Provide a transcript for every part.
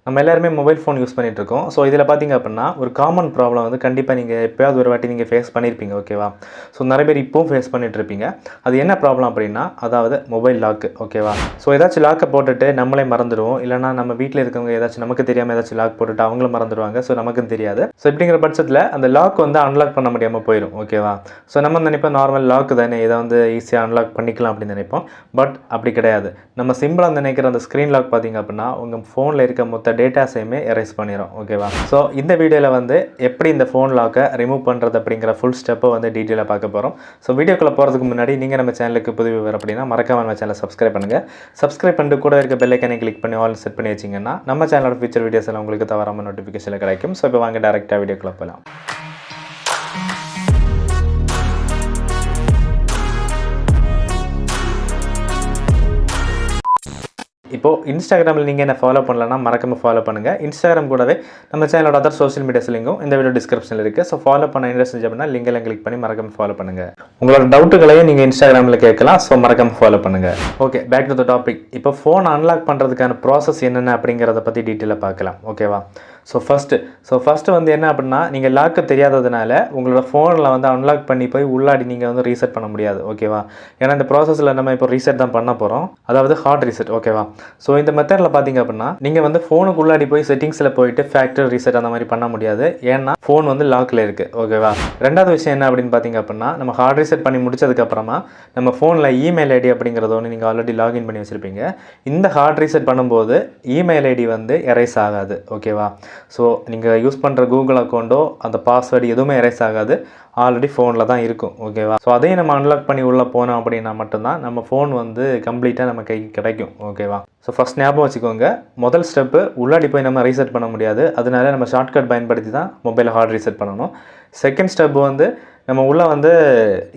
நம்ம எல்லாருமே mobile phone use பண்ணிட்டு இருக்கோம். ஸோ இதில் பார்த்தீங்க அப்படின்னா ஒரு காமன் ப்ராப்ளம் வந்து கண்டிப்பாக நீங்கள் எப்போயாவது ஒரு வாட்டி நீங்கள் ஃபேஸ் பண்ணியிருப்பீங்க. ஓகேவா? ஸோ நிறைய பேர் இப்போவும் ஃபேஸ் பண்ணிட்டு இருப்பீங்க. அது என்ன ப்ராப்ளம் அப்படின்னா, அதாவது மொபைல் லாக்கு. ஓகேவா? ஸோ ஏதாச்சும் லாக்கை போட்டுட்டு நம்மளே மறந்துடுவோம். இல்லைனா நம்ம வீட்டில் இருக்கவங்க ஏதாச்சும் நமக்கு தெரியாமல் ஏதாச்சும் லாக் போட்டுட்டு அவங்களும் மறந்துடுவாங்க. ஸோ நமக்கும் தெரியாது. ஸோ இப்படிங்கிற பட்சத்தில் அந்த லாக் வந்து அன்லாக் பண்ண முடியாமல் போயிடும். ஓகேவா? ஸோ நம்ம நினைப்போம் நார்மல் லாக்கு தானே, இதை வந்து ஈஸியாக அன்லாக் பண்ணிக்கலாம் அப்படின்னு நினைப்போம். பட் அப்படி கிடையாது. நம்ம சிம்பிளாக நினைக்கிற அந்த ஸ்க்ரீன் லாக் பார்த்தீங்க அப்படின்னா உங்கள் ஃபோனில் இருக்க மொத்த டேட்டாஸையுமே எரேஸ் பண்ணிடும். ஓகேவா? ஸோ இந்த வீடியோவில் வந்து எப்படி இந்த ஃபோன் லாக்கை ரிமூவ் பண்ணுறது அப்படிங்கிற ஃபுல் ஸ்டெப்பை வந்து டீட்டெயிலாக பார்க்க போகிறோம். ஸோ வீடியோக்குள்ளே போகிறதுக்கு முன்னாடி நீங்கள் நம்ம சேனலுக்கு புது வியூவர் அப்படின்னா மறக்காம நம்ம சேனலை சப்ஸ்கிரைப் பண்ணுங்கள். சப்ஸ்கிரைப் பண்ணிட்டு கூட இருக்க பெல் ஐக்கானை கிளிக் பண்ணி ஆல் செட் பண்ணி வச்சிங்கன்னா நம்ம சேனலோட ஃபியூச்சர் வீடியோஸ் எல்லாம் உங்களுக்கு தவறாமல் நோட்டிஃபிகேஷன் கிடைக்கும். ஸோ இப்போ வாங்க டேரெக்டாக வீடியோக்குள்ளே போகலாம். இப்போது இன்ஸ்டாகிராமில் நீங்கள் என்ன ஃபாலோ பண்ணலன்னா மறக்காம ஃபாலோ பண்ணுங்கள். இன்ஸ்டாகிராம் கூடவே நம்ம சேனலோட அதர் சோஷியல் மீடியாஸ் லிங்கும் இந்த வீடியோ டிஸ்கிரிப்ஷனில் இருக்குது. ஸோ ஃபாலோ பண்ண இன்ட்ரெஸ்ட் இருந்துச்சு அப்படின்னா லிங்க் எல்லாம் கிளிக் பண்ணி மறக்காம ஃபாலோ பண்ணுங்கள். உங்களோட டவுட்டுகளையும் நீங்கள் இன்ஸ்டாகிராமில் கேட்கலாம். ஸோ மறக்காம ஃபாலோ பண்ணுங்கள். Okay, back to the topic. இப்போ ஃபோன் அன்லாக் பண்ணுறதுக்கான ப்ராசஸ் என்னென்ன அப்படிங்கிறத பற்றி டீட்டெயிலாக பார்க்கலாம். ஓகேவா? ஸோ ஃபஸ்ட்டு வந்து என்ன அப்படின்னா, நீங்கள் லாக்கு தெரியாததுனால உங்களோட ஃபோனில் வந்து அன்லாக் பண்ணி போய் உள்ளாடி நீங்கள் வந்து ரீசெட் பண்ண முடியாது. ஓகேவா? ஏன்னா இந்த ப்ராசஸில் நம்ம இப்போ ரீசெட் தான் பண்ண போகிறோம், அதாவது ஹார்ட் ரீசெட். ஓகேவா? ஸோ இந்த மெத்தடில் பார்த்தீங்க அப்படின்னா நீங்கள் வந்து ஃபோனுக்கு உள்ளாடி போய் செட்டிங்ஸில் போயிட்டு ஃபேக்டரி ரீசெட் அந்த மாதிரி பண்ண முடியாது. ஏன்னா ஃபோன் வந்து லாக்கில் இருக்குது. ஓகேவா? ரெண்டாவது விஷயம் என்ன அப்படின்னு பார்த்தீங்க அப்படின்னா, நம்ம ஹார்ட் ரீசெட் பண்ணி முடிச்சதுக்கப்புறமா நம்ம ஃபோனில் இமெயில் ஐடி அப்படிங்கிறத ஒன்று நீங்கள் ஆல்ரெடி லாகின் பண்ணி வச்சுருப்பீங்க. இந்த ஹார்ட் ரீசெட் பண்ணும்போது இமெயில் ஐடி வந்து எரேஸ் ஆகாது. ஓகேவா? ஸோ நீங்கள் யூஸ் பண்ணுற கூகுள் அக்கௌண்ட்டோ அந்த பாஸ்வேர்டு எதுவுமே எரேஸ் ஆகாது, ஆல்ரெடி ஃபோனில் தான் இருக்கும். ஓகேவா? ஸோ அதையும் நம்ம அன்லாக் பண்ணி உள்ளே போனோம் அப்படின்னா மட்டும்தான் நம்ம ஃபோன் வந்து கம்ப்ளீட்டாக நம்ம கைக்கு கிடைக்கும். ஓகேவா? ஸோ ஃபஸ்ட் ஞாபகம் வச்சுக்கோங்க, முதல் ஸ்டெப்பு உள்ளாடி போய் நம்ம ரீசெட் பண்ண முடியாது. அதனால நம்ம ஷார்ட்கட் பயன்படுத்தி தான் மொபைலை ஹார்ட் ரீசெட் பண்ணணும். செகண்ட் ஸ்டெப் வந்து நம்ம உள்ளே வந்து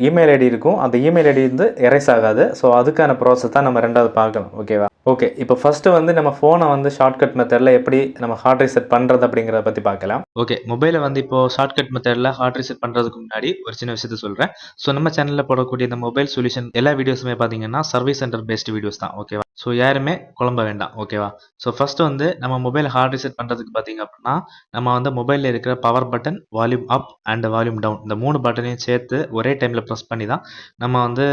இமெயில் ஐடி இருக்கும், அந்த இமெயில் ஐடி வந்து எரேஸ் ஆகாது. ஸோ அதுக்கான ப்ராசஸ் தான் நம்ம ரெண்டாவது பார்க்கணும். ஓகேவா? ஓகே, இப்போ ஃபஸ்ட்டு வந்து நம்ம ஃபோனை வந்து ஷார்ட்கட் மெத்தடில் எப்படி நம்ம ஹார்ட் ரீசெட் பண்ணுறது அப்படிங்கிறத பற்றி பார்க்கலாம். ஓகே, மொபைலை வந்து இப்போது ஷார்ட்கட் மெத்தடில் ஹார்ட் ரீசெட் பண்ணுறதுக்கு முன்னாடி ஒரு சின்ன விஷயத்த சொல்கிறேன். ஸோ நம்ம சேனலில் போடக்கூடிய இந்த மொபைல் சொல்யூஷன் எல்லா வீடியோஸுமே பார்த்தீங்கன்னா சர்வீஸ் சென்டர் பேஸ்டு வீடியோஸ் தான். ஓகேவா? ஸோ யாருமே குழம்ப வேண்டாம். ஓகேவா? ஸோ ஃபஸ்ட்டு வந்து நம்ம மொபைல் ஹார்ட் ரீசெட் பண்ணுறதுக்கு பார்த்தீங்க அப்படின்னா, நம்ம வந்து மொபைலில் இருக்கிற power button, volume up and volume down இந்த 3 பட்டனையும் சேர்த்து ஒரே டைமில் ப்ரெஸ் பண்ணி தான் நம்ம வந்து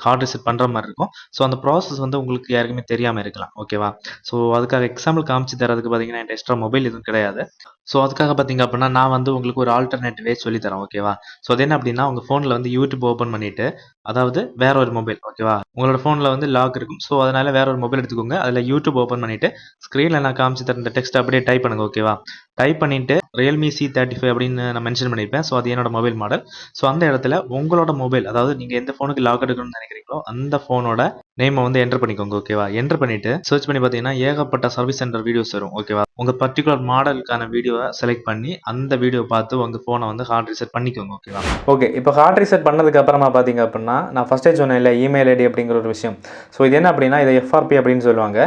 ஹார்ட் ரீசெட் பண்ணுற மாதிரி இருக்கும். ஸோ அந்த ப்ராசஸ் வந்து உங்களுக்கு யாருக்குமே தெரியாமல் இருக்கலாம். ஓகேவா? ஸோ அதுக்காக எக்ஸாம்பிள் காமிச்சு தரதுக்கு பார்த்தீங்கன்னா என்கிட்ட எக்ஸ்ட்ரா மொபைல் எதுவும் கிடையாது. ஸோ அதுக்காக பார்த்தீங்க அப்படின்னா நான் வந்து உங்களுக்கு ஒரு ஆல்டர்னேட் வே சொல்லித்தரேன். ஓகேவா? ஸோ அது என்ன அப்படின்னா, உங்கள் ஃபோனில் வந்து யூடியூப் ஓப்பன் பண்ணிவிட்டு, அதாவது வேற ஒரு மொபைல். ஓகேவா? உங்களோட ஃபோனில் வந்து லாக் இருக்கும். ஸோ அதனால் வேற ஒரு மொபைல் எடுத்துக்கோங்க. அதில் யூடியூப் ஓப்பன் பண்ணிவிட்டு ஸ்க்ரீனில் நான் காமிச்சு தர இந்த டெக்ஸ்ட் அப்படியே டைப் பண்ணுங்கள். ஓகேவா? டைப் பண்ணிவிட்டு Realme C35 அப்படின்னு நான் மென்ஷன் பண்ணியிருப்பேன். ஸோ அது என்னோட மொபைல் மாடல். ஸோ அந்த இடத்துல உங்களோட மொபைல், அதாவது நீங்கள் எந்த ஃபோனுக்கு லாக் எடுக்கணும்னு நினைக்கிறீங்களோ அந்த ஃபோனோட நேமை வந்து என்டர் பண்ணிக்கோங்க. ஓகேவா? என்டர் பண்ணிவிட்டு சர்ச் பண்ணி பார்த்தீங்கன்னா ஏகப்பட்ட சர்வீஸ் சென்டர் வீடியோஸ் வரும். ஓகேவா? உங்கள் பர்டிகுலர் மாடலுக்கான வீடியோவை செலக்ட் பண்ணி அந்த வீடியோ பார்த்து உங்கள் ஃபோனை வந்து ஹார்ட் ரீசெட் பண்ணிக்கோங்க. ஓகேவா? ஓகே, இப்போ ஹார்ட் ரீசெட் பண்ணதுக்கு அப்புறமா பார்த்தீங்க அப்படின்னா, நான் ஃபஸ்ட்டே சொன்னேன் இல்லை இமெயில் ஐடி அப்படிங்கிற ஒரு விஷயம். ஸோ இது என்ன அப்படின்னா, இதை FRP அப்படின்னு சொல்லுவாங்க.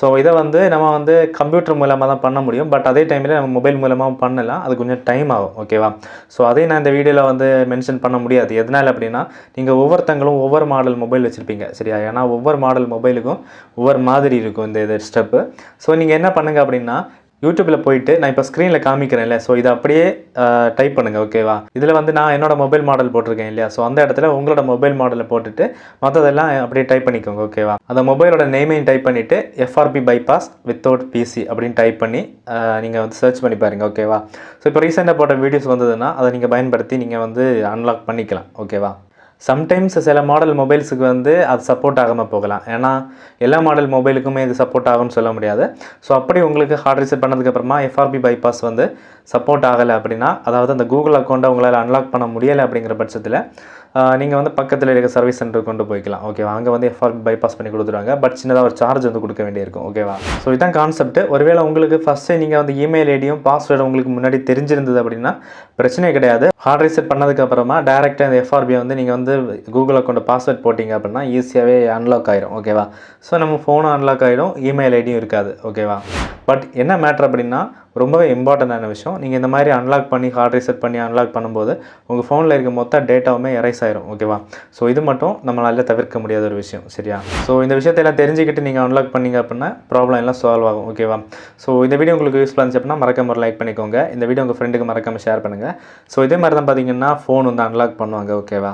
ஸோ இதை வந்து நம்ம வந்து கம்ப்யூட்டர் மூலமாக தான் பண்ண முடியும். பட் அதே டைமில் நம்ம மொபைல் மூலமாக பண்ணலாம். அது கொஞ்சம் டைம் ஆகும். ஓகேவா? ஸோ அதையும் நான் இந்த வீடியோவில் வந்து மென்ஷன் பண்ண முடியாது. எதனால் அப்படின்னா, நீங்கள் ஒவ்வொருத்தங்களும் ஒவ்வொரு மாடல் மொபைல் வச்சுருப்பீங்க. சரியா? ஏன்னா ஒவ்வொரு மாடல் மொபைலுக்கும் ஒவ்வொரு மாதிரி இருக்கும் இந்த ஸ்டெப்பு. ஸோ நீங்கள் என்ன பண்ணுங்கள் அப்படின்னா, யூடியூப்பில் போயிட்டு நான் இப்போ ஸ்க்ரீனில் காமிக்கிறேன்ல, ஸோ இதை அப்படியே டைப் பண்ணுங்கள். ஓகேவா? இதில் வந்து நான் என்னோட மொபைல் மாடல் போட்டிருக்கேன் இல்லையா? ஸோ அந்த இடத்துல உங்களோட மொபைல் மாடலை போட்டுட்டு மற்றதெல்லாம் அப்படியே டைப் பண்ணிக்கோங்க. ஓகேவா? அந்த மொபைலோட நேமையும் டைப் பண்ணிவிட்டு FRP பைபாஸ் வித்தவுட் PC அப்படின்னு டைப் பண்ணி நீங்கள் வந்து சர்ச் பண்ணி பாருங்கள். ஓகேவா? ஸோ இப்போ ரீசெண்டாக போட்ட வீடியோஸ் வந்ததுன்னா அதை நீங்கள் பயன்படுத்தி நீங்கள் வந்து அன்லாக் பண்ணிக்கலாம். ஓகேவா? சம்டைம்ஸ் சில மாடல் மொபைல்ஸுக்கு வந்து அது சப்போர்ட் ஆகாமல் போகலாம். ஏன்னா எல்லா மாடல் மொபைலுக்குமே இது சப்போர்ட் ஆகும்னு சொல்ல முடியாது. ஸோ அப்படி உங்களுக்கு ஹார்ட் ரீசெட் பண்ணதுக்கப்புறமா FRP பைபாஸ் வந்து சப்போர்ட் ஆகலை அப்படின்னா, அதாவது அந்த கூகுள் அக்கௌண்ட்டை உங்களால் அன்லாக் பண்ண முடியலை அப்படிங்கிற பட்சத்தில் நீங்கள் வந்து பக்கத்தில் இருக்க சர்வீஸ் சென்டருக்கு கொண்டு போய்க்கலாம். ஓகேவா? அங்கே வந்து FRP பைபாஸ் பண்ணி கொடுத்துருவாங்க. பட் சின்னதாக ஒரு சார்ஜ் வந்து கொடுக்க வேண்டியிருக்கும். ஓகேவா? ஸோ இதுதான் கான்செப்ட். ஒருவேளை உங்களுக்கு ஃபஸ்ட்டு நீங்கள் வந்து இமெயில் ஐடியும் பாஸ்வேர்டு உங்களுக்கு முன்னாடி தெரிஞ்சிருந்தது அப்படின்னா பிரச்சனையே கிடையாது. ஹார்ட் ரீசெட் பண்ணதுக்கப்புறமா டேரெக்டாக இந்த FRP வந்து நீங்கள் வந்து கூகுள் அக்கௌண்ட் பாஸ்வேர்ட் போட்டிங்க அப்படின்னா ஈஸியாகவே அன்லாக் ஆகிடும். ஓகேவா? ஸோ நம்ம ஃபோனும் அன்லாக் ஆகிடும், இமெயில் ஐடியும் இருக்காது. ஓகேவா? பட் என்ன மேட்ரு அப்படின்னா, ரொம்பவே இம்பார்ட்டண்டான விஷயம். நீங்கள் இந்த மாதிரி அன்லாக் பண்ணி ஹார்ட் ரீசெட் பண்ணி அன்லாக் பண்ணும்போது உங்கள் ஃபோனில் இருக்க மொத்த டேட்டாவுமே எரேஸ் ஆயிரும். ஓகேவா? ஸோ இது மட்டும் நம்மளால தவிர்க்க முடியாத ஒரு விஷயம். சரியா? ஸோ இந்த விஷயத்தையெல்லாம் தெரிஞ்சுக்கிட்டு நீங்கள் அன்லாக் பண்ணீங்க அப்படின்னா ப்ராப்ளம் எல்லாம் சால்வ் ஆகும். ஓகேவா? ஸோ இந்த வீடியோ உங்களுக்கு யூஸ்ஃபுல்லாக இருந்துச்சு அப்படின்னா மறக்காம ஒரு லைக் பண்ணிக்கோங்க. இந்த வீடியோ உங்கள் ஃப்ரெண்டுக்கு மறக்காமல் ஷேர் பண்ணுங்கள். ஸோ இதே மாதிரி தான் பார்த்தீங்கன்னா ஃபோன் வந்து அன்லாக் பண்ணுவாங்க. ஓகேவா?